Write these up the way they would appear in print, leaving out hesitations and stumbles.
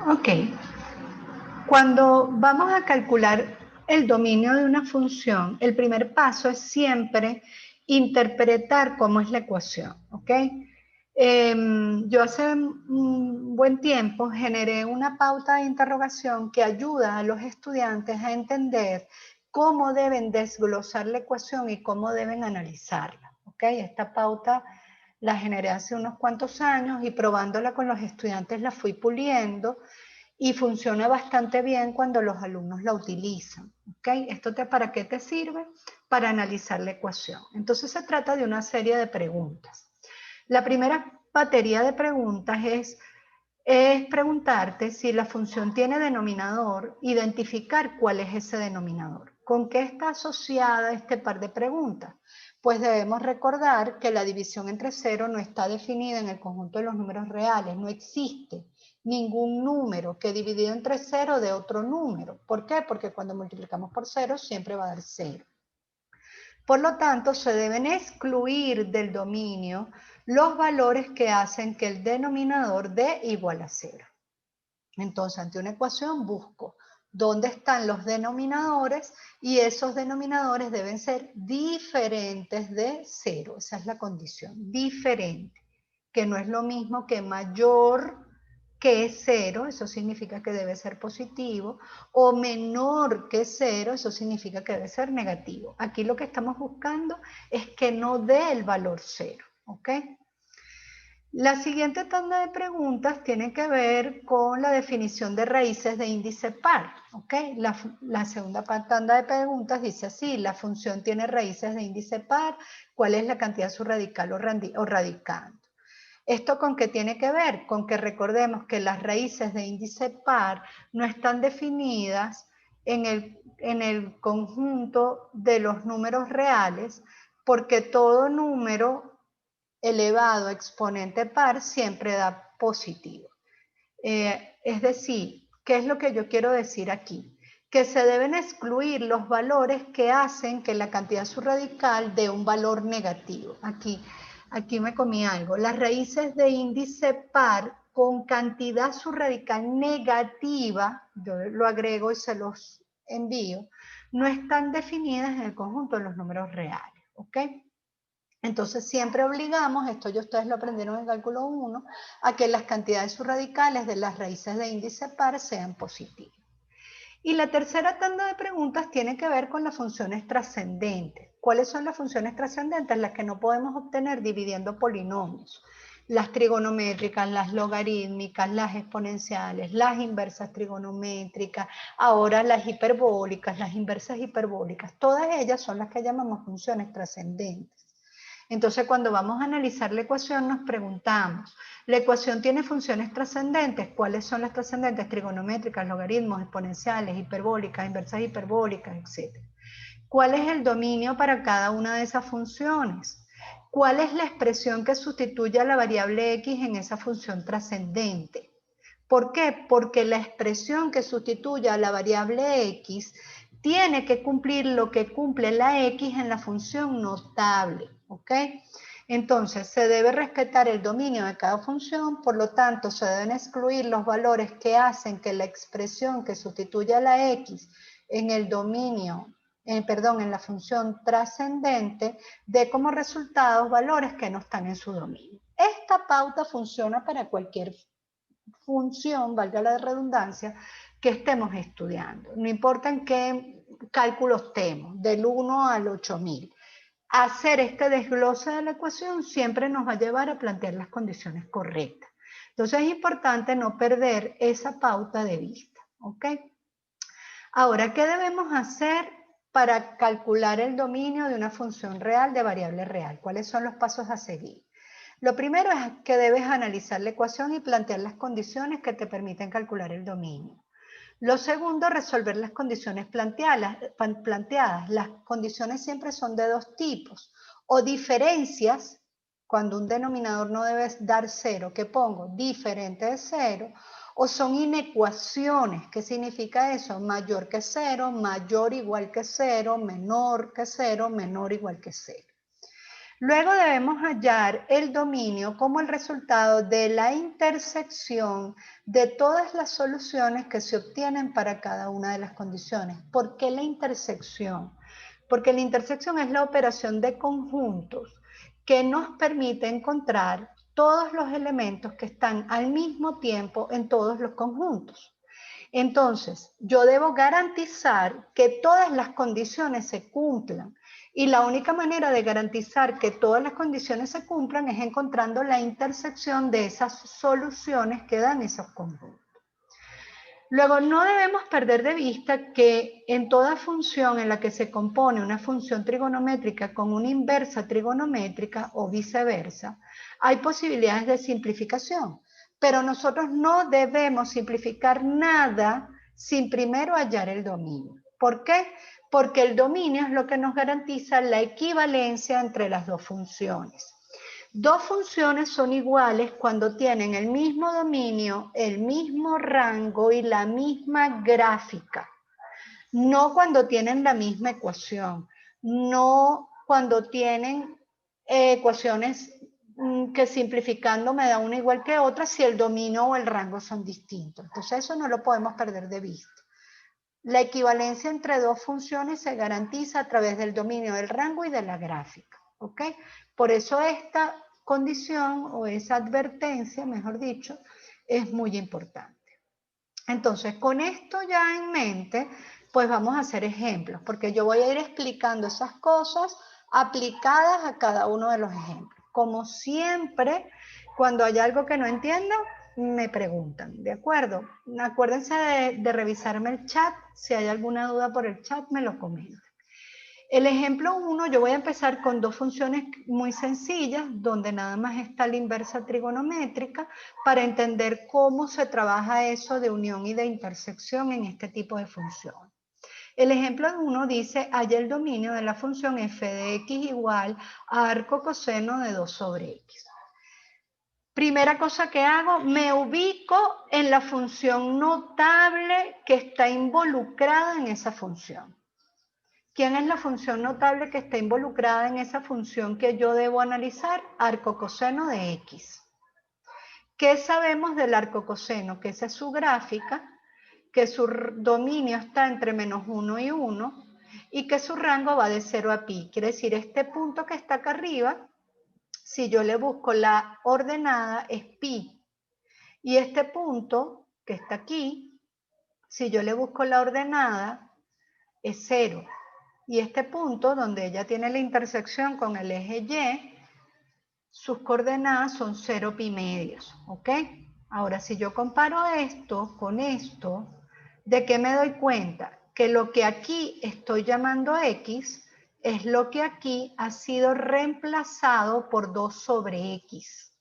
Ok. Cuando vamos a calcular el dominio de una función, el primer paso es siempre interpretar cómo es la ecuación, ¿ok? Yo hace un buen tiempo generé una pauta de interrogación que ayuda a los estudiantes a entender cómo deben desglosar la ecuación y cómo deben analizarla, ¿ok? Esta pauta la generé hace unos cuantos años y probándola con los estudiantes la fui puliendo y funciona bastante bien cuando los alumnos la utilizan. ¿Okay? ¿Para qué te sirve? Para analizar la ecuación. Entonces se trata de una serie de preguntas. La primera batería de preguntas es preguntarte si la función tiene denominador, identificar cuál es ese denominador. ¿Con qué está asociada este par de preguntas? Pues debemos recordar que la división entre cero no está definida en el conjunto de los números reales, no existe ningún número que dividido entre cero dé otro número. ¿Por qué? Porque cuando multiplicamos por cero siempre va a dar cero. Por lo tanto, se deben excluir del dominio los valores que hacen que el denominador dé igual a cero. Entonces, ante una ecuación busco dónde están los denominadores y esos denominadores deben ser diferentes de cero. Esa es la condición, diferente, que no es lo mismo que mayor que cero, eso significa que debe ser positivo, o menor que cero, eso significa que debe ser negativo. Aquí lo que estamos buscando es que no dé el valor cero, ¿ok? La siguiente tanda de preguntas tiene que ver con la definición de raíces de índice par. ¿Okay? La segunda tanda de preguntas dice así, la función tiene raíces de índice par, ¿cuál es la cantidad subradical o radicando? ¿Esto con qué tiene que ver? Con que recordemos que las raíces de índice par no están definidas en el conjunto de los números reales, porque todo número elevado a exponente par siempre da positivo. Es decir, ¿qué es lo que yo quiero decir aquí? Que se deben excluir los valores que hacen que la cantidad subradical dé un valor negativo. Aquí me comí algo. Las raíces de índice par con cantidad subradical negativa, yo lo agrego y se los envío, no están definidas en el conjunto de los números reales. ¿Ok? Entonces siempre obligamos, esto ya ustedes lo aprendieron en cálculo 1, a que las cantidades subradicales de las raíces de índice par sean positivas. Y la tercera tanda de preguntas tiene que ver con las funciones trascendentes. ¿Cuáles son las funciones trascendentes? Las que no podemos obtener dividiendo polinomios. Las trigonométricas, las logarítmicas, las exponenciales, las inversas trigonométricas, ahora las hiperbólicas, las inversas hiperbólicas. Todas ellas son las que llamamos funciones trascendentes. Entonces, cuando vamos a analizar la ecuación, nos preguntamos, ¿la ecuación tiene funciones trascendentes? ¿Cuáles son las trascendentes? Trigonométricas, logaritmos, exponenciales, hiperbólicas, inversas hiperbólicas, etc. ¿Cuál es el dominio para cada una de esas funciones? ¿Cuál es la expresión que sustituye a la variable x en esa función trascendente? ¿Por qué? Porque la expresión que sustituye a la variable x tiene que cumplir lo que cumple la x en la función notable, ¿ok? Entonces, se debe respetar el dominio de cada función, por lo tanto, se deben excluir los valores que hacen que la expresión que sustituye a la x en el dominio, en la función trascendente, dé como resultados valores que no están en su dominio. Esta pauta funciona para cualquier función, valga la redundancia, que estemos estudiando. No importa en qué cálculo estemos, del 1 al 8000. Hacer este desglose de la ecuación siempre nos va a llevar a plantear las condiciones correctas. Entonces es importante no perder esa pauta de vista. ¿Ok? Ahora, ¿qué debemos hacer para calcular el dominio de una función real de variable real? ¿Cuáles son los pasos a seguir? Lo primero es que debes analizar la ecuación y plantear las condiciones que te permiten calcular el dominio. Lo segundo, resolver las condiciones planteadas. Las condiciones siempre son de dos tipos. O diferencias, cuando un denominador no debe dar cero, ¿qué pongo? Diferente de cero. O son inecuaciones. ¿Qué significa eso? Mayor que cero, mayor igual que cero, menor que cero, menor igual que cero. Luego debemos hallar el dominio como el resultado de la intersección de todas las soluciones que se obtienen para cada una de las condiciones. ¿Por qué la intersección? Porque la intersección es la operación de conjuntos que nos permite encontrar todos los elementos que están al mismo tiempo en todos los conjuntos. Entonces, yo debo garantizar que todas las condiciones se cumplan. Y la única manera de garantizar que todas las condiciones se cumplan es encontrando la intersección de esas soluciones que dan esos conjuntos. Luego, no debemos perder de vista que en toda función en la que se compone una función trigonométrica con una inversa trigonométrica o viceversa, hay posibilidades de simplificación. Pero nosotros no debemos simplificar nada sin primero hallar el dominio. ¿Por qué? Porque el dominio es lo que nos garantiza la equivalencia entre las dos funciones. Dos funciones son iguales cuando tienen el mismo dominio, el mismo rango y la misma gráfica. No cuando tienen la misma ecuación, no cuando tienen ecuaciones que simplificando me da una igual que otra si el dominio o el rango son distintos. Entonces eso no lo podemos perder de vista. La equivalencia entre dos funciones se garantiza a través del dominio del rango y de la gráfica. ¿Ok? Por eso esta condición o esa advertencia, mejor dicho, es muy importante. Entonces, con esto ya en mente, pues vamos a hacer ejemplos, porque yo voy a ir explicando esas cosas aplicadas a cada uno de los ejemplos. Como siempre, cuando hay algo que no entiendo, me preguntan, ¿de acuerdo? Acuérdense de revisarme el chat, si hay alguna duda por el chat, me lo comentan. El ejemplo 1, yo voy a empezar con dos funciones muy sencillas, donde nada más está la inversa trigonométrica, para entender cómo se trabaja eso de unión y de intersección en este tipo de función. El ejemplo 1 dice, halla el dominio de la función f de x igual a arco coseno de 2 sobre x. Primera cosa que hago, me ubico en la función notable que está involucrada en esa función. ¿Quién es la función notable que está involucrada en esa función que yo debo analizar? Arco coseno de x. ¿Qué sabemos del arco coseno? Que esa es su gráfica, que su dominio está entre menos 1 y 1 y que su rango va de 0 a pi. Quiere decir, este punto que está acá arriba, si yo le busco la ordenada, es pi. Y este punto que está aquí, si yo le busco la ordenada, es 0. Y este punto, donde ella tiene la intersección con el eje Y, sus coordenadas son 0 pi medios, ¿ok? Ahora, si yo comparo esto con esto, ¿de qué me doy cuenta? Que lo que aquí estoy llamando X es lo que aquí ha sido reemplazado por 2 sobre X.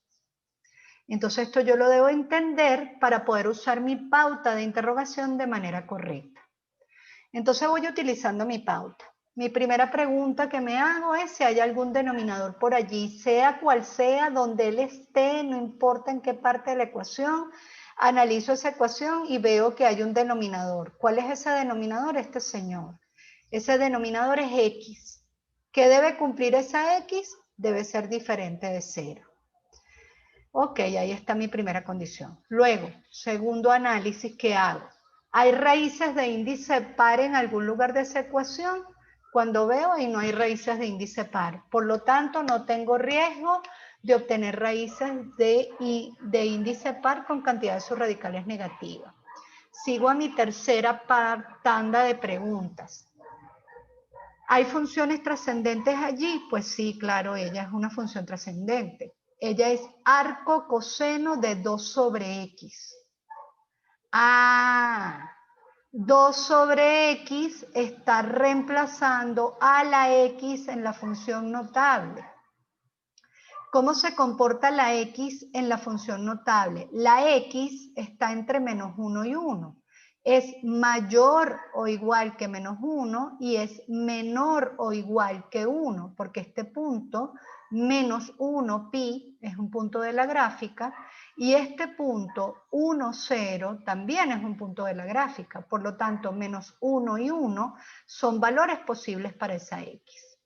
Entonces esto yo lo debo entender para poder usar mi pauta de interrogación de manera correcta. Entonces voy utilizando mi pauta. Mi primera pregunta que me hago es si hay algún denominador por allí, sea cual sea, donde él esté, no importa en qué parte de la ecuación, analizo esa ecuación y veo que hay un denominador. ¿Cuál es ese denominador? Este señor. Ese denominador es X. ¿Qué debe cumplir esa X? Debe ser diferente de 0. Ok, ahí está mi primera condición. Luego, segundo análisis que hago. ¿Hay raíces de índice par en algún lugar de esa ecuación? Cuando veo ahí no hay raíces de índice par. Por lo tanto, no tengo riesgo de obtener raíces de índice par con cantidad de subradicales negativas. Sigo a mi tercera tanda de preguntas. ¿Hay funciones trascendentes allí? Pues sí, claro, ella es una función trascendente. Ella es arco coseno de 2 sobre x. Ah, 2 sobre x está reemplazando a la x en la función notable. ¿Cómo se comporta la x en la función notable? La x está entre menos 1 y 1. Es mayor o igual que menos 1 y es menor o igual que 1, porque este punto, menos 1 pi, es un punto de la gráfica, y este punto 1, 0, también es un punto de la gráfica. Por lo tanto, menos 1 y 1 son valores posibles para esa x.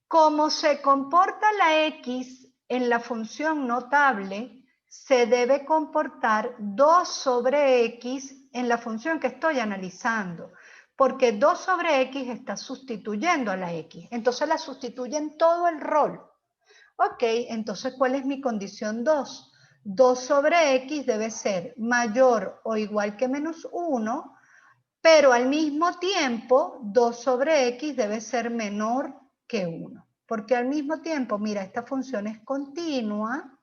Cómo se comporta la X en la función notable, se debe comportar 2 sobre X en la función que estoy analizando, porque 2 sobre X está sustituyendo a la X. Entonces la sustituye en todo el rol. Ok, entonces ¿cuál es mi condición 2? 2 sobre X debe ser mayor o igual que menos 1, pero al mismo tiempo 2 sobre X debe ser menor que 1. Porque al mismo tiempo, mira, esta función es continua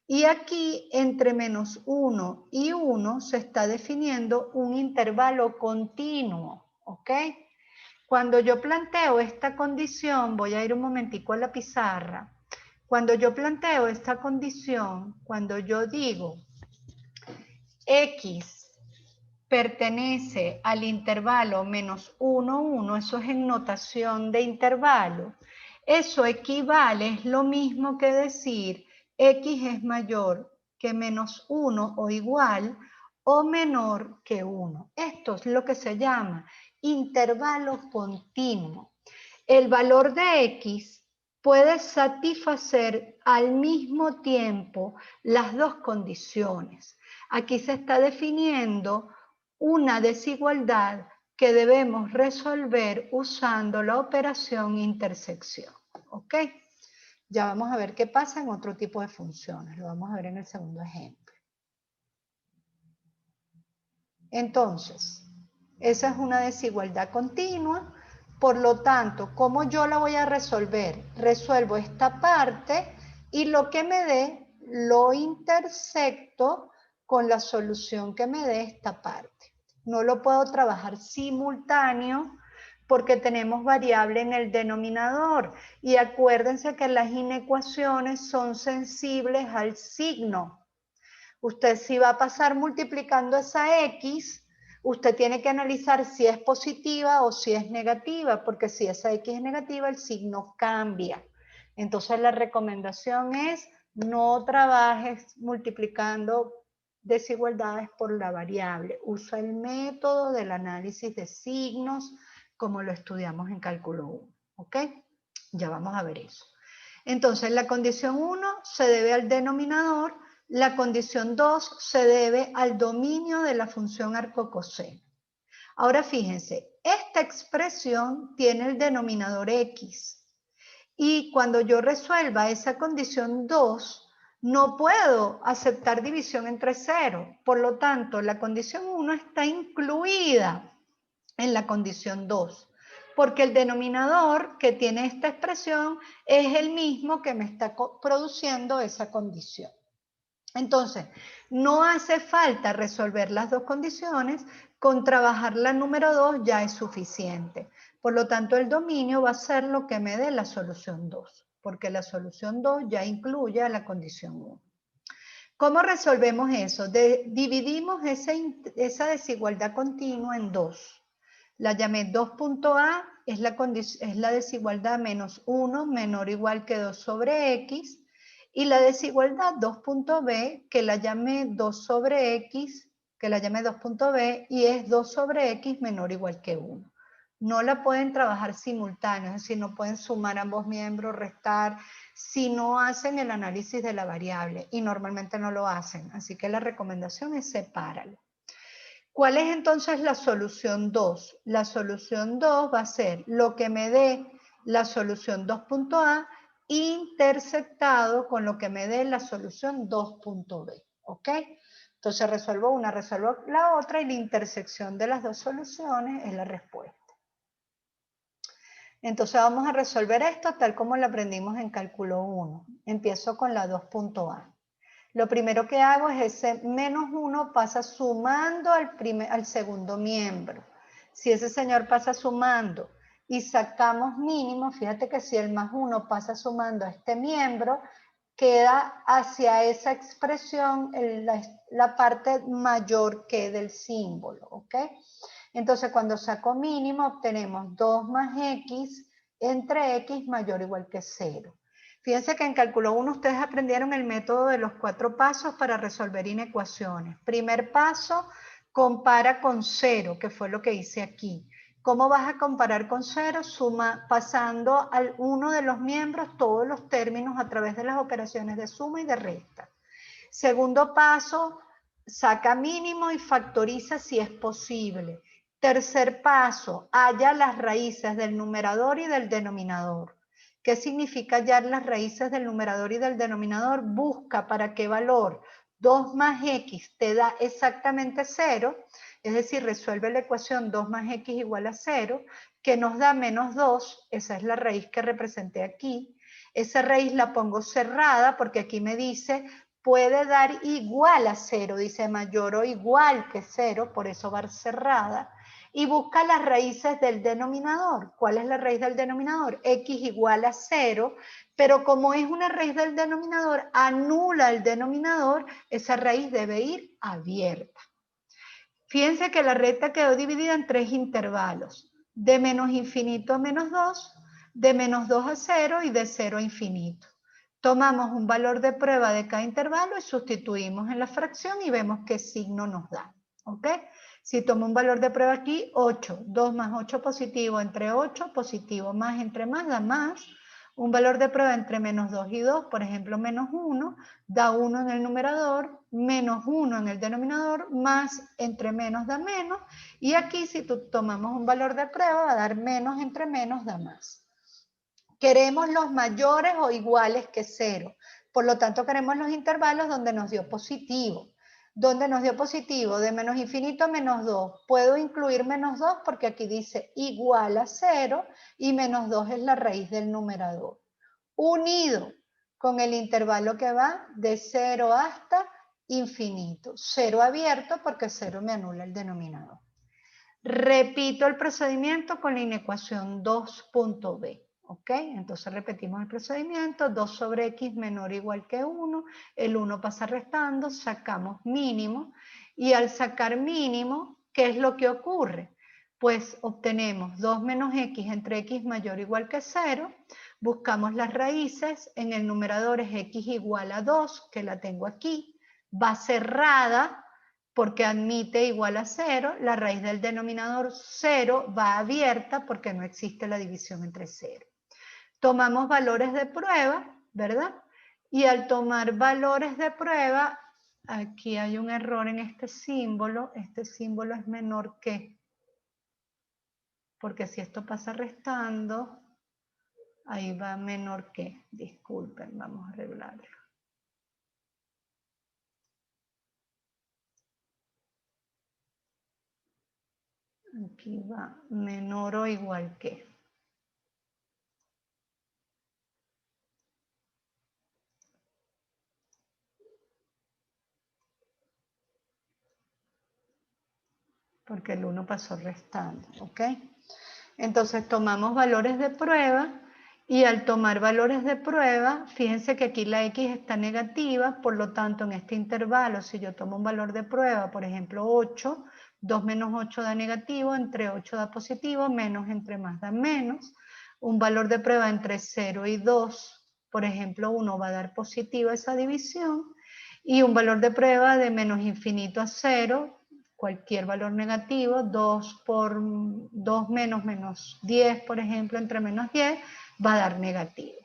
y aquí entre menos 1 y 1 se está definiendo un intervalo continuo, ¿ok? Cuando yo planteo esta condición, voy a ir un momentico a la pizarra. Cuando yo planteo esta condición, cuando yo digo X pertenece al intervalo menos 1, 1, eso es en notación de intervalo. Eso equivale, es lo mismo que decir X es mayor que menos 1 o igual o menor que 1. Esto es lo que se llama intervalo continuo. El valor de X puede satisfacer al mismo tiempo las dos condiciones. Aquí se está definiendo una desigualdad que debemos resolver usando la operación intersección. ¿Ok? Ya vamos a ver qué pasa en otro tipo de funciones. Lo vamos a ver en el segundo ejemplo. Entonces, esa es una desigualdad continua. Por lo tanto, ¿cómo yo la voy a resolver? Resuelvo esta parte y lo que me dé lo intersecto con la solución que me dé esta parte. No lo puedo trabajar simultáneo porque tenemos variable en el denominador. Y acuérdense que las inecuaciones son sensibles al signo. Usted si va a pasar multiplicando esa X, usted tiene que analizar si es positiva o si es negativa, porque si esa X es negativa, el signo cambia. Entonces la recomendación es no trabajes multiplicando desigualdades por la variable. Usa el método del análisis de signos como lo estudiamos en cálculo 1. ¿Ok? Ya vamos a ver eso. Entonces la condición 1 se debe al denominador. La condición 2 se debe al dominio de la función arcocoseno. Ahora fíjense, esta expresión tiene el denominador X. Y cuando yo resuelva esa condición 2, no puedo aceptar división entre 0. Por lo tanto, la condición 1 está incluida en la condición 2. Porque el denominador que tiene esta expresión es el mismo que me está produciendo esa condición. Entonces, no hace falta resolver las dos condiciones, con trabajar la número 2 ya es suficiente. Por lo tanto, el dominio va a ser lo que me dé la solución 2, porque la solución 2 ya incluye a la condición 1. ¿Cómo resolvemos eso? Dividimos esa desigualdad continua en 2. La llamé 2.a, es la desigualdad menos 1 menor o igual que 2 sobre x, y la desigualdad 2.b, que la llamé 2 sobre x, que la llamé 2.b, y es 2 sobre x menor o igual que 1. No la pueden trabajar simultáneos, es decir, no pueden sumar ambos miembros, restar, si no hacen el análisis de la variable, y normalmente no lo hacen, así que la recomendación es sepáralo. ¿Cuál es entonces la solución 2? La solución 2 va a ser lo que me dé la solución 2.a intersectado con lo que me dé la solución 2.b. ¿Ok? Entonces resuelvo una, resuelvo la otra y la intersección de las dos soluciones es la respuesta. Entonces vamos a resolver esto tal como lo aprendimos en cálculo 1. Empiezo con la 2.a. Lo primero que hago es ese menos 1 pasa sumando al segundo miembro. Si ese señor pasa sumando y sacamos mínimo, fíjate que si el más 1 pasa sumando a este miembro, queda hacia esa expresión la parte mayor que del símbolo, ¿ok? Entonces cuando saco mínimo obtenemos 2 más x entre x mayor o igual que 0. Fíjense que en cálculo 1 ustedes aprendieron el método de los 4 pasos para resolver inecuaciones. Primer paso, compara con 0, que fue lo que hice aquí. ¿Cómo vas a comparar con 0? Suma pasando al uno de los miembros todos los términos a través de las operaciones de suma y de resta. Segundo paso, saca mínimo y factoriza si es posible. Tercer paso, halla las raíces del numerador y del denominador. ¿Qué significa hallar las raíces del numerador y del denominador? Busca para qué valor 2 más x te da exactamente 0, es decir, resuelve la ecuación 2 más x igual a 0, que nos da menos 2, esa es la raíz que representé aquí. Esa raíz la pongo cerrada porque aquí me dice puede dar igual a 0, dice mayor o igual que 0, por eso va cerrada. Y busca las raíces del denominador. ¿Cuál es la raíz del denominador? X igual a 0, pero como es una raíz del denominador, anula el denominador, esa raíz debe ir abierta. Fíjense que la recta quedó dividida en 3 intervalos, de menos infinito a menos 2, de menos 2 a 0 y de 0 a infinito. Tomamos un valor de prueba de cada intervalo y sustituimos en la fracción y vemos qué signo nos da. ¿Ok? Si tomo un valor de prueba aquí, 8, 2 más 8 positivo entre 8, positivo más entre más da más. Un valor de prueba entre menos 2 y 2, por ejemplo, menos 1, da 1 en el numerador, menos 1 en el denominador, más entre menos da menos. Y aquí, si tomamos un valor de prueba, va a dar menos entre menos da más. Queremos los mayores o iguales que 0. Por lo tanto, queremos los intervalos donde nos dio positivo. Donde nos dio positivo, de menos infinito a menos 2. Puedo incluir menos 2 porque aquí dice igual a 0 y menos 2 es la raíz del numerador. Unido con el intervalo que va de 0 hasta infinito. 0 abierto porque 0 me anula el denominador. Repito el procedimiento con la inecuación 2.b. ¿Ok? Entonces repetimos el procedimiento, 2 sobre x menor o igual que 1, el 1 pasa restando, sacamos mínimo, y al sacar mínimo, ¿qué es lo que ocurre? Pues obtenemos 2 menos x entre x mayor o igual que 0, buscamos las raíces, en el numerador es x igual a 2, que la tengo aquí, va cerrada, porque admite igual a 0, la raíz del denominador 0 va abierta porque no existe la división entre 0. Tomamos valores de prueba, ¿verdad? Y al tomar valores de prueba, aquí hay un error en este símbolo es menor que, porque si esto pasa restando, ahí va menor que, disculpen, vamos a arreglarlo. Aquí va menor o igual que. Porque el 1 pasó restando, ¿ok? Entonces tomamos valores de prueba y al tomar valores de prueba, fíjense que aquí la x está negativa, por lo tanto en este intervalo, si yo tomo un valor de prueba, por ejemplo 8, 2 menos 8 da negativo, entre 8 da positivo, menos entre más da menos. Un valor de prueba entre 0 y 2, por ejemplo 1 va a dar positiva esa división, y un valor de prueba de menos infinito a 0, cualquier valor negativo, 2 por 2 menos 10, por ejemplo, entre menos 10, va a dar negativo.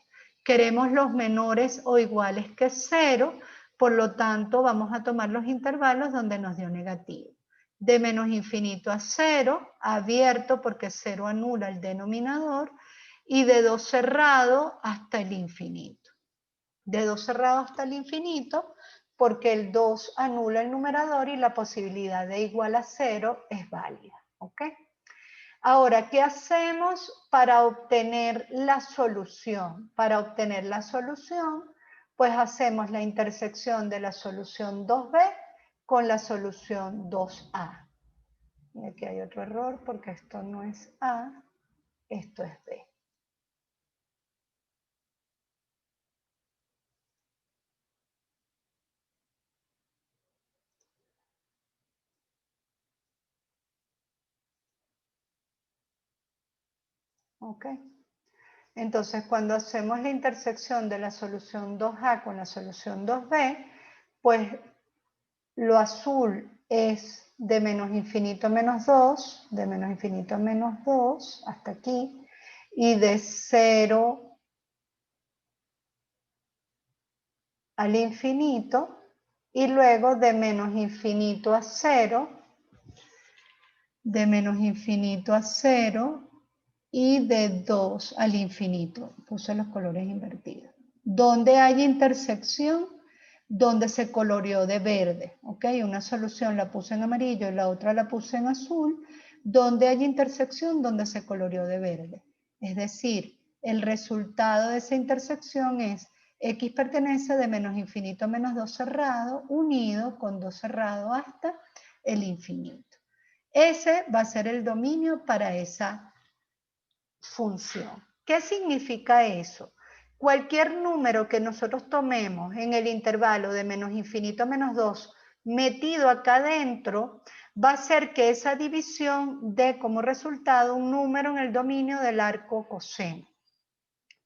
Queremos los menores o iguales que 0, por lo tanto vamos a tomar los intervalos donde nos dio negativo. De menos infinito a 0, abierto porque 0 anula el denominador, y de 2 cerrado hasta el infinito. De 2 cerrado hasta el infinito, porque el 2 anula el numerador y la posibilidad de igual a 0 es válida. ¿Ok? Ahora, ¿qué hacemos para obtener la solución? Para obtener la solución, pues hacemos la intersección de la solución 2b con la solución 2a. Y aquí hay otro error porque esto no es a, esto es b. ¿Ok? Entonces, cuando hacemos la intersección de la solución 2A con la solución 2B, pues lo azul es de menos infinito a menos 2, de menos infinito a menos 2, hasta aquí, y de 0 al infinito, y luego de menos infinito a 0, de menos infinito a 0, y de 2 al infinito. Puse los colores invertidos. Donde hay intersección, donde se coloreó de verde, ¿ok? Una solución la puse en amarillo y la otra la puse en azul. Donde hay intersección, donde se coloreó de verde. Es decir, el resultado de esa intersección es x pertenece de menos infinito a menos 2 cerrado, unido con 2 cerrado hasta el infinito. Ese va a ser el dominio para esa función. ¿Qué significa eso? Cualquier número que nosotros tomemos en el intervalo de menos infinito a menos 2 metido acá adentro, va a hacer que esa división dé como resultado un número en el dominio del arco coseno.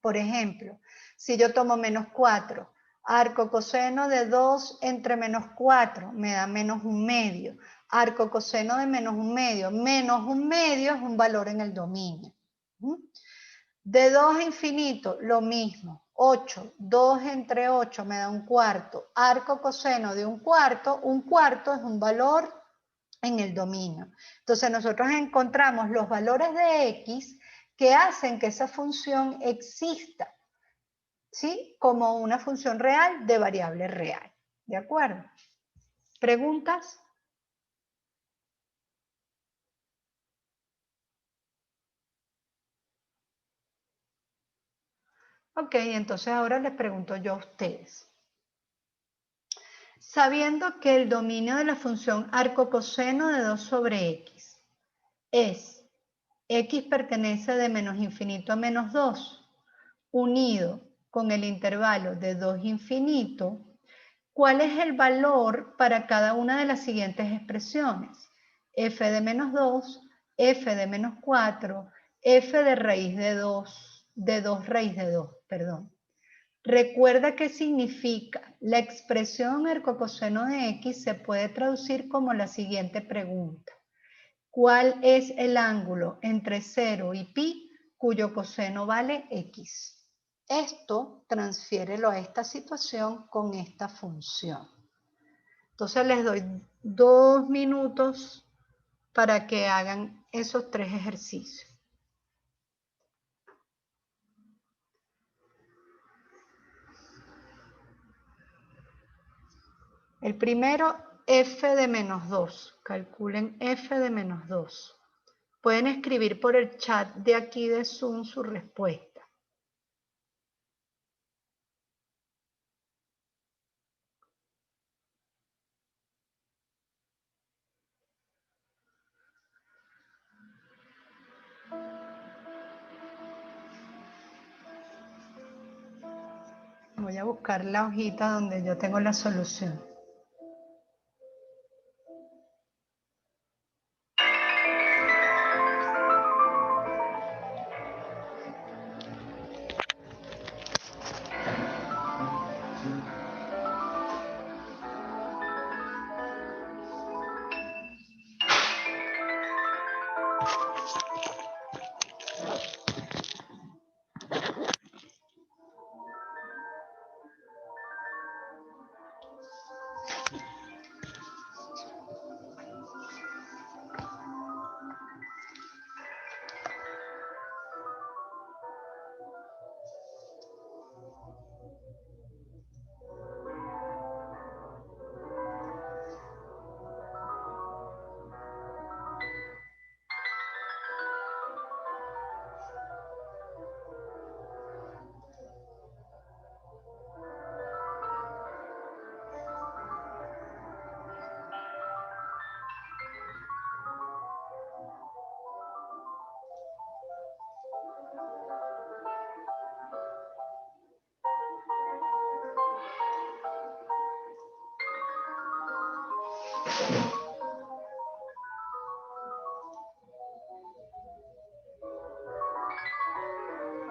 Por ejemplo, si yo tomo menos 4, arco coseno de 2 entre menos 4 me da menos 1/2. Arco coseno de menos 1/2. Menos 1/2 es un valor en el dominio. De 2 a infinito, lo mismo. 8, 2 entre 8 me da 1/4. Arco coseno de 1/4 es un valor en el dominio. Entonces nosotros encontramos los valores de x que hacen que esa función exista, ¿sí? Como una función real de variable real. ¿De acuerdo? ¿Preguntas? Ok, entonces ahora les pregunto yo a ustedes. Sabiendo que el dominio de la función arco coseno de 2 sobre x es x pertenece de menos infinito a menos 2, unido con el intervalo de 2 infinito, ¿cuál es el valor para cada una de las siguientes expresiones? F de menos 2, F de menos 4, F de raíz de 2, de 2 raíz de 2, perdón. Recuerda qué significa. La expresión arcocoseno de x se puede traducir como la siguiente pregunta. ¿Cuál es el ángulo entre 0 y pi cuyo coseno vale x? Esto transfiérelo a esta situación con esta función. Entonces les doy 2 minutos para que hagan esos 3 ejercicios. El primero, f de menos 2. Calculen f de menos 2. Pueden escribir por el chat de aquí de Zoom su respuesta. Voy a buscar la hojita donde yo tengo la solución.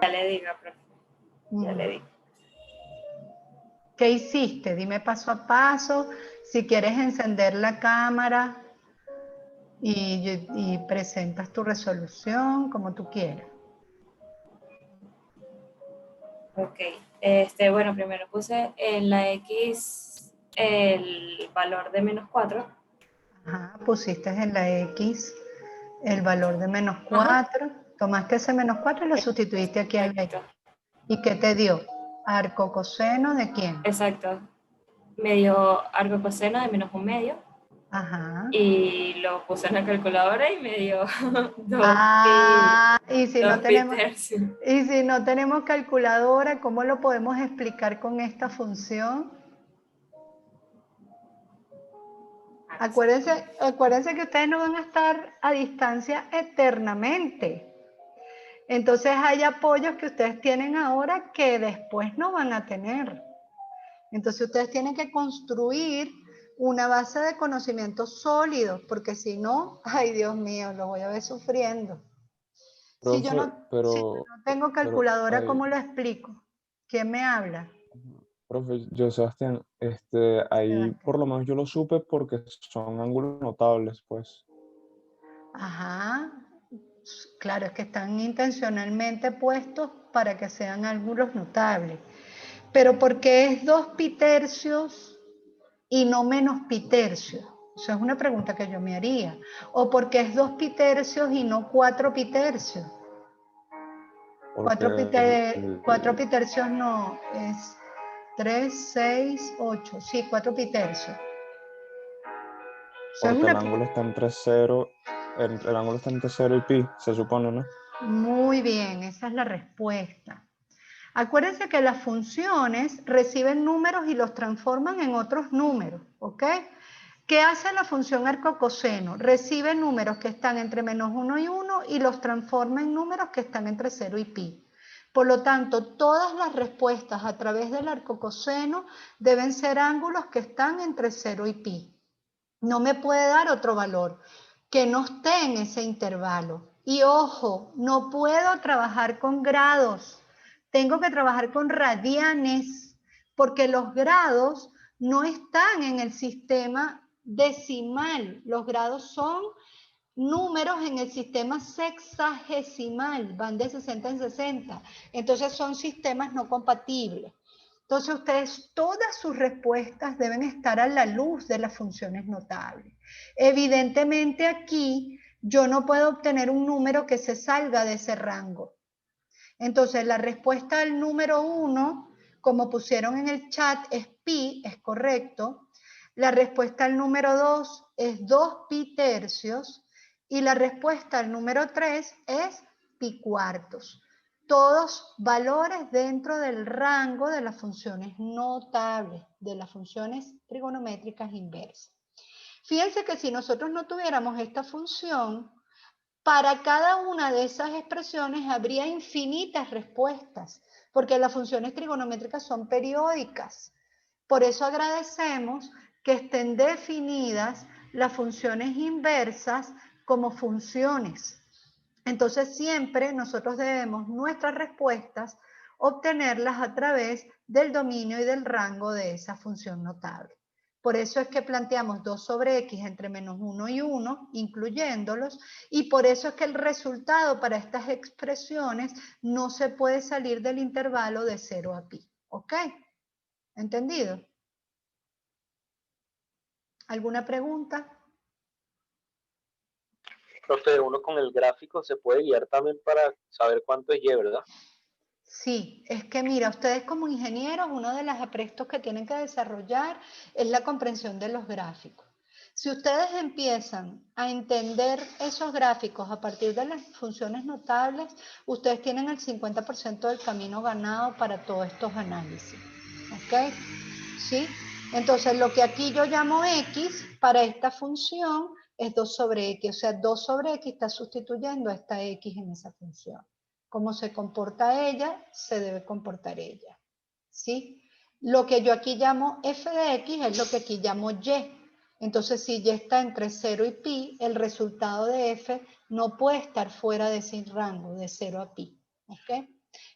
Ya le digo, profe. Ya le digo. ¿Qué hiciste? Dime paso a paso. Si quieres encender la cámara, y presentas tu resolución como tú quieras. Ok. Bueno, primero puse en la X el valor de -4. Ajá, pusiste en la X el valor de Ajá. -4, tomaste ese -4 y lo sustituiste aquí en la X. Exacto. ¿Y qué te dio? ¿Arco coseno de quién? Exacto. Me dio arco coseno de -1/2 Ajá. y lo puse en la calculadora y me dio 2 pi, Ah, 2 pi tercios. y si no tenemos calculadora, ¿cómo lo podemos explicar con esta función? Acuérdense que ustedes no van a estar a distancia eternamente. Entonces hay apoyos que ustedes tienen ahora que después no van a tener. Entonces ustedes tienen que construir una base de conocimientos sólidos, porque si no, ay Dios mío, lo voy a ver sufriendo. Si yo Profe, no tengo calculadora, ¿cómo lo explico? ¿Quién me habla? profe, yo, Sebastián, ahí Sebastián. por lo menos yo lo supe porque son ángulos notables, pues. Ajá. Claro, es que están intencionalmente puestos para que sean ángulos notables. Pero ¿por qué es 2 pitercios y no menos pitercios? Esa es una pregunta que yo me haría. ¿O por qué es 2 pitercios y no 4 pitercios? Porque 4 pitercios no, es 3, 6, 8. Sí, 4 pitercios. Eso es porque el una... ángulo está entre cero, el ángulo está entre 0 y pi, se supone, ¿no? Muy bien, esa es la respuesta. Acuérdense que las funciones reciben números y los transforman en otros números, ¿ok? ¿Qué hace la función arcocoseno? Recibe números que están entre -1 y 1 y los transforma en números que están entre 0 y pi. Por lo tanto, todas las respuestas a través del arcocoseno deben ser ángulos que están entre 0 y pi. No me puede dar otro valor que no esté en ese intervalo. Y ojo, no puedo trabajar con grados. Tengo que trabajar con radianes, porque los grados no están en el sistema decimal. Los grados son números en el sistema sexagesimal, van de 60 en 60. Entonces son sistemas no compatibles. Entonces ustedes, todas sus respuestas deben estar a la luz de las funciones notables. Evidentemente aquí yo no puedo obtener un número que se salga de ese rango. Entonces la respuesta al número 1, como pusieron en el chat, es pi, es correcto. La respuesta al número 2 es 2 pi tercios. Y la respuesta al número 3 es pi cuartos. Todos valores dentro del rango de las funciones notables, de las funciones trigonométricas inversas. Fíjense que si nosotros no tuviéramos esta función, para cada una de esas expresiones habría infinitas respuestas, porque las funciones trigonométricas son periódicas. Por eso agradecemos que estén definidas las funciones inversas como funciones. Entonces siempre nosotros debemos nuestras respuestas obtenerlas a través del dominio y del rango de esa función notable. Por eso es que planteamos 2 sobre x entre -1 y 1, incluyéndolos, y por eso es que el resultado para estas expresiones no se puede salir del intervalo de 0 a pi. ¿Ok? ¿Entendido? ¿Alguna pregunta? Profe, uno con el gráfico se puede guiar también para saber cuánto es Y, ¿verdad? Sí, es que mira, ustedes como ingenieros, uno de los aprestos que tienen que desarrollar es la comprensión de los gráficos. Si ustedes empiezan a entender esos gráficos a partir de las funciones notables, ustedes tienen el 50% del camino ganado para todos estos análisis. ¿Ok? ¿Sí? Entonces, lo que aquí yo llamo X para esta función es 2 sobre X. O sea, 2 sobre X está sustituyendo a esta X en esa función. Cómo se comporta ella, se debe comportar ella. ¿Sí? Lo que yo aquí llamo f de x es lo que aquí llamo y. Entonces, si y está entre 0 y pi, el resultado de f no puede estar fuera de ese rango, de 0 a pi. ¿Ok?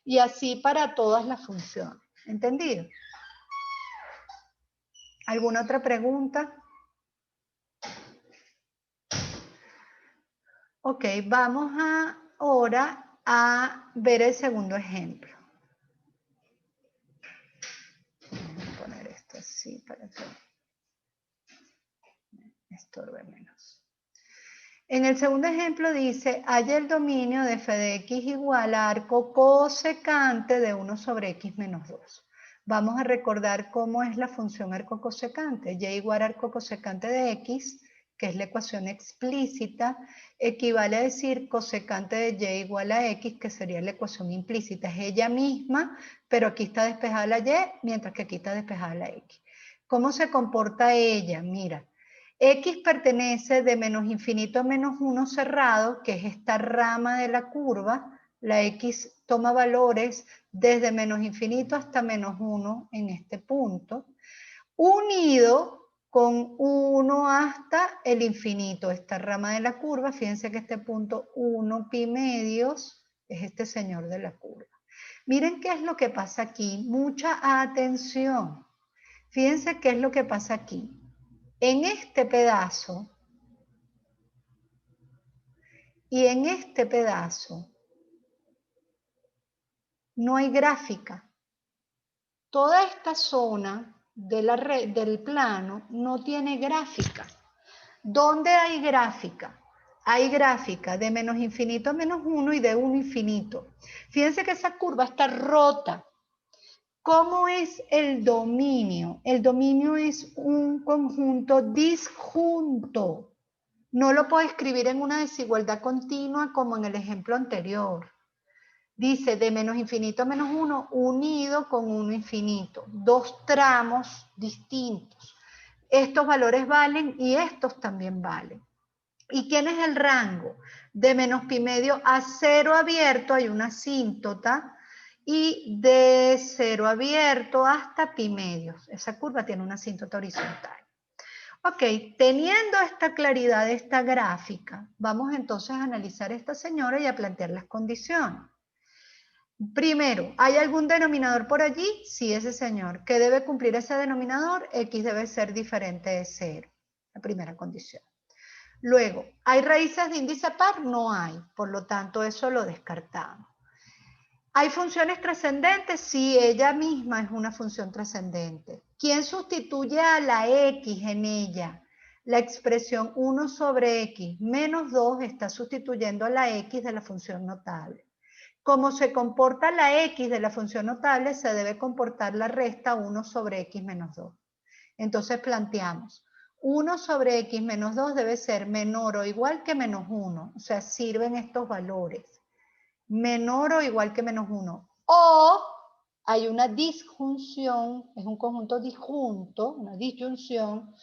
Y así para todas las funciones. ¿Entendido? ¿Alguna otra pregunta? Ok, vamos ahora a ver el segundo ejemplo. Voy a poner esto así para que me estorbe menos. En el segundo ejemplo dice, halla el dominio de f de x igual a arco cosecante de 1 sobre x menos 2. Vamos a recordar cómo es la función arco cosecante. Y igual a arco cosecante de x, que es la ecuación explícita, equivale a decir cosecante de y igual a x, que sería la ecuación implícita. Es ella misma, pero aquí está despejada la y, mientras que aquí está despejada la x. ¿Cómo se comporta ella? Mira. X pertenece de menos infinito a menos 1 cerrado, que es esta rama de la curva. La X toma valores desde menos infinito hasta menos 1 en este punto, unido con 1 hasta el infinito, esta rama de la curva. Fíjense que este punto 1 pi medios es este señor de la curva. Miren qué es lo que pasa aquí. Mucha atención. Fíjense qué es lo que pasa aquí. En este pedazo y en este pedazo no hay gráfica. Toda esta zona de del plano no tiene gráfica. ¿Dónde hay gráfica? Hay gráfica de menos infinito a menos 1 y de 1 infinito. Fíjense que esa curva está rota. ¿Cómo es el dominio? El dominio es un conjunto disjunto. No lo puedo escribir en una desigualdad continua como en el ejemplo anterior. Dice de menos infinito a menos 1 unido con 1 infinito. Dos tramos distintos. Estos valores valen y estos también valen. ¿Y quién es el rango? De menos pi medio a 0 abierto hay una asíntota y de 0 abierto hasta pi medios. Esa curva tiene una asíntota horizontal. Ok, teniendo esta claridad de esta gráfica, vamos entonces a analizar a esta señora y a plantear las condiciones. Primero, ¿hay algún denominador por allí? Sí, ese señor. ¿Qué debe cumplir ese denominador? X debe ser diferente de 0. La primera condición. Luego, ¿hay raíces de índice par? No hay. Por lo tanto, eso lo descartamos. ¿Hay funciones trascendentes? Sí, ella misma es una función trascendente. ¿Quién sustituye a la X en ella? La expresión 1 sobre X menos 2 está sustituyendo a la X de la función notable. Como se comporta la X de la función notable, se debe comportar la resta 1 sobre X menos 2. Entonces planteamos, 1 sobre X menos 2 debe ser menor o igual que menos 1. O sea, sirven estos valores. Menor o igual que menos 1. O hay una disjunción, es un conjunto disjunto, una disyunción.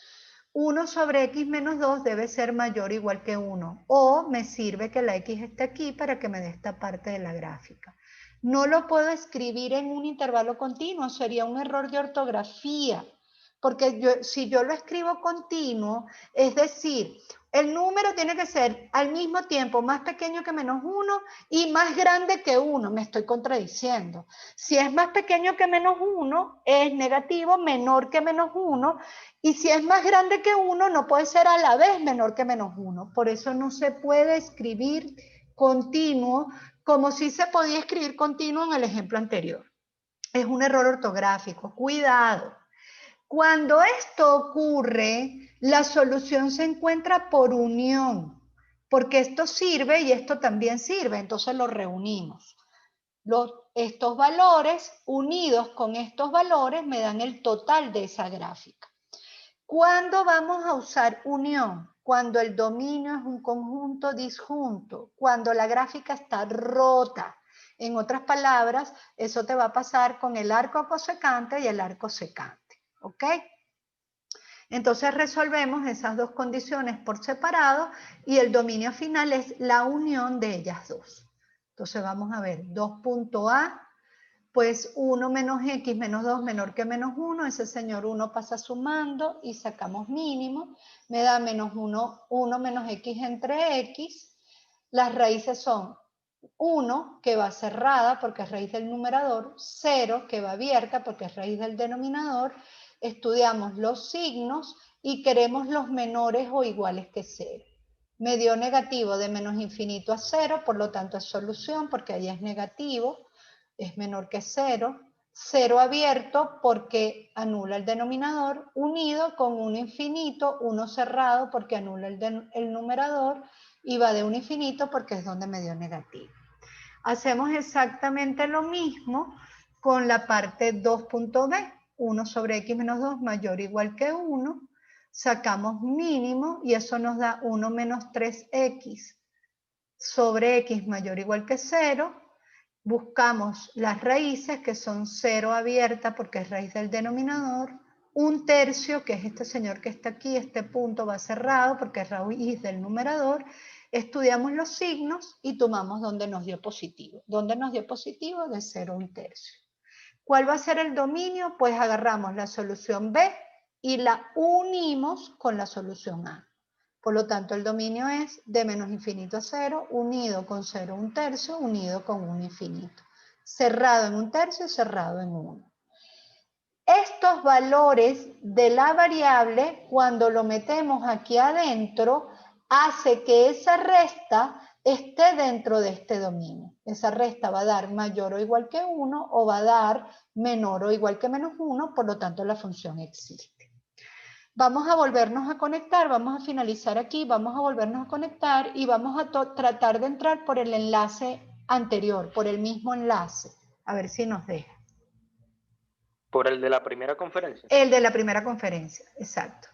1 sobre X menos 2 debe ser mayor o igual que 1. O me sirve que la X esté aquí para que me dé esta parte de la gráfica. No lo puedo escribir en un intervalo continuo, sería un error de ortografía. Porque si yo lo escribo continuo, es decir, el número tiene que ser al mismo tiempo más pequeño que menos 1 y más grande que 1. Me estoy contradiciendo. Si es más pequeño que menos 1, es negativo, menor que menos 1. Y si es más grande que 1, no puede ser a la vez menor que menos 1. Por eso no se puede escribir continuo como si se podía escribir continuo en el ejemplo anterior. Es un error ortográfico. Cuidado. Cuando esto ocurre, la solución se encuentra por unión, porque esto sirve y esto también sirve, entonces lo reunimos. Estos valores unidos con estos valores me dan el total de esa gráfica. ¿Cuándo vamos a usar unión? Cuando el dominio es un conjunto disjunto, cuando la gráfica está rota. En otras palabras, eso te va a pasar con el arco cosecante y el arco secante. ¿Ok? Entonces resolvemos esas dos condiciones por separado y el dominio final es la unión de ellas dos. Entonces vamos a ver, 2.a, pues 1 menos x menos 2 menor que menos 1, ese señor 1 pasa sumando y sacamos mínimo, me da menos 1 menos x entre x, las raíces son 1 que va cerrada porque es raíz del numerador, 0 que va abierta porque es raíz del denominador. Estudiamos los signos y queremos los menores o iguales que 0. Me dio negativo de menos infinito a 0, por lo tanto es solución porque ahí es negativo, es menor que 0. 0 abierto porque anula el denominador, unido con 1 infinito, 1 cerrado porque anula el numerador y va de 1 infinito porque es donde me dio negativo. Hacemos exactamente lo mismo con la parte 2.b, 1 sobre x menos 2 mayor o igual que 1, sacamos mínimo y eso nos da 1 menos 3x sobre x mayor o igual que 0, buscamos las raíces que son 0 abierta porque es raíz del denominador, 1/3 que es este señor que está aquí, este punto va cerrado porque es raíz del numerador, estudiamos los signos y tomamos donde nos dio positivo. ¿Dónde nos dio positivo? De 0 a 1/3. ¿Cuál va a ser el dominio? Pues agarramos la solución B y la unimos con la solución A. Por lo tanto, el dominio es de menos infinito a 0, unido con 0 a 1/3, unido con 1 infinito. Cerrado en 1/3 y cerrado en 1. Estos valores de la variable, cuando lo metemos aquí adentro, hace que esa resta esté dentro de este dominio. Esa resta va a dar mayor o igual que 1 o va a dar menor o igual que menos 1, por lo tanto la función existe. Vamos a volvernos a conectar, vamos a finalizar aquí, vamos a volvernos a conectar y vamos a tratar de entrar por el enlace anterior, por el mismo enlace, a ver si nos deja. Por el de la primera conferencia. El de la primera conferencia, exacto.